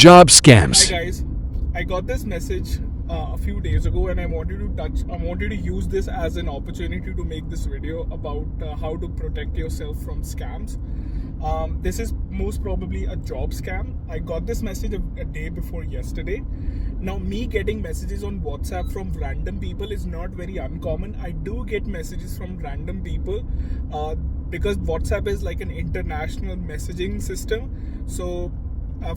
Job Hi scams. guys, I got this message a few days ago, and I wanted to use this as an opportunity to make this video about how to protect yourself from scams. This is most probably a job scam. I got this message a day before yesterday. Now, me getting messages on WhatsApp from random people is not very uncommon. I do get messages from random people because WhatsApp is like an international messaging system. So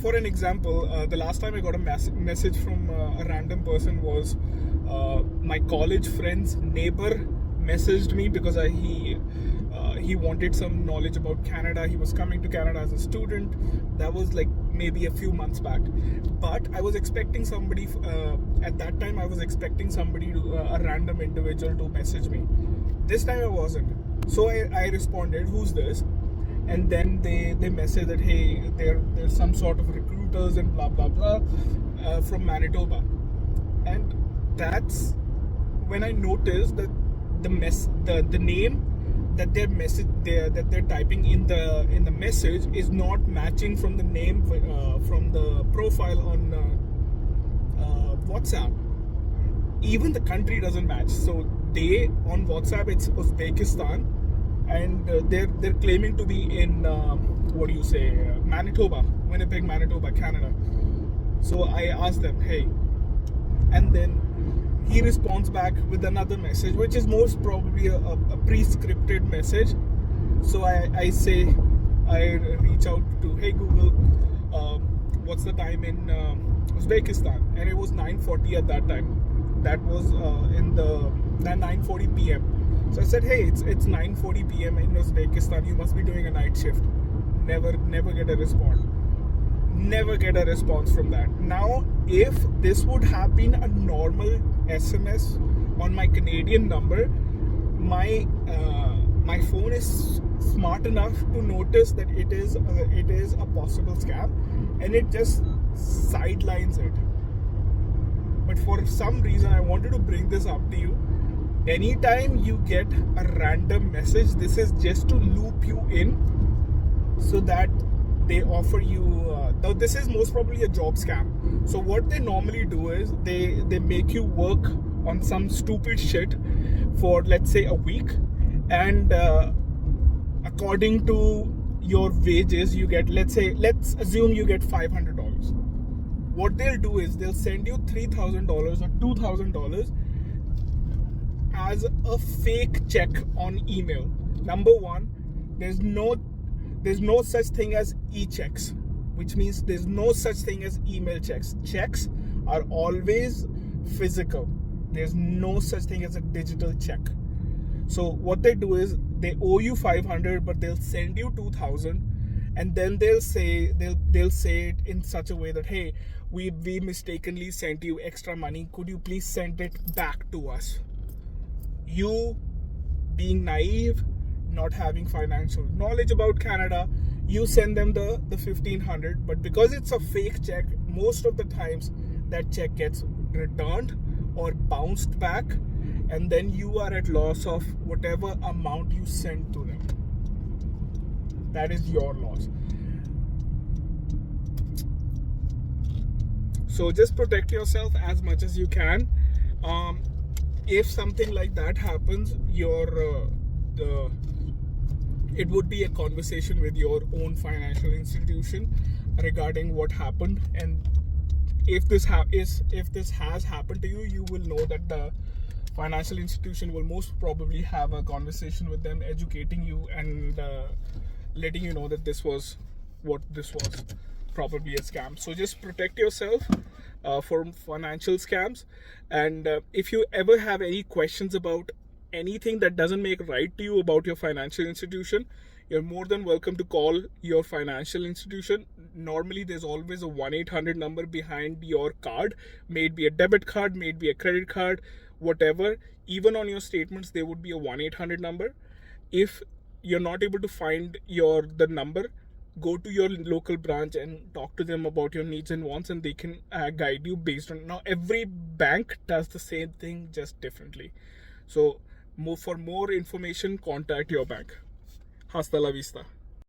for an example, the last time I got a message from a random person was my college friend's neighbor messaged me because he wanted some knowledge about Canada. He was coming to Canada as a student. That was like maybe a few months back. But I was expecting somebody at that time. I was expecting somebody a random individual to message me. This time I wasn't. So I responded, "Who's this?" And then they message that, hey, there's some sort of recruiters and blah blah blah from Manitoba. And that's when I noticed that the name that they're typing in the message is not matching from the name from the profile on WhatsApp. Even the country doesn't match. So they on WhatsApp it's Uzbekistan, and they're claiming to be in Manitoba, Winnipeg, Manitoba, Canada. So I asked them, hey, and then he responds back with another message, which is most probably a pre-scripted message. So I reach out to, hey Google, what's the time in Uzbekistan? And it was 9:40 at that time. That was in the 9:40 p.m. So I said, hey, it's 9:40 p.m. in Uzbekistan. You must be doing a night shift. Never get a response. Never get a response from that. Now, if this would have been a normal SMS on my Canadian number, my phone is smart enough to notice that it is a possible scam, and it just sidelines it. But for some reason, I wanted to bring this up to you. Anytime you get a random message, this is just to loop you in so that they offer you now this is most probably a job scam. So what they normally do is they make you work on some stupid shit for, let's say, a week, and according to your wages you get, let's assume you get $500. What they'll do is they'll send you $3,000 or $2,000 as a fake check on email. Number one, there's no such thing as e-checks, which means there's no such thing as email checks. Checks are always physical. There's no such thing as a digital check. So what they do is they owe you 500, but they'll send you 2,000, and then they'll say it in such a way that, hey, we mistakenly sent you extra money. Could you please send it back to us? You being naive, not having financial knowledge about Canada, you send them the 1,500, but because it's a fake check, most of the times that check gets returned or bounced back, and then you are at loss of whatever amount you sent to them. That is your loss. So just protect yourself as much as you can. If something like that happens, it would be a conversation with your own financial institution regarding what happened, and if this has happened to you, you will know that the financial institution will most probably have a conversation with them, educating you and letting you know that this was probably a scam. So just protect yourself from financial scams, and if you ever have any questions about anything that doesn't make right to you about your financial institution, you're more than welcome to call your financial institution. Normally there's always a 1-800 number behind your card, may it be a debit card, may it be a credit card, whatever. Even on your statements there would be a 1-800 number. If you're not able to find the number, go to your local branch and talk to them about your needs and wants, and they can guide you based on. Now every bank does the same thing, just differently. So for more information, contact your bank. Hasta la vista.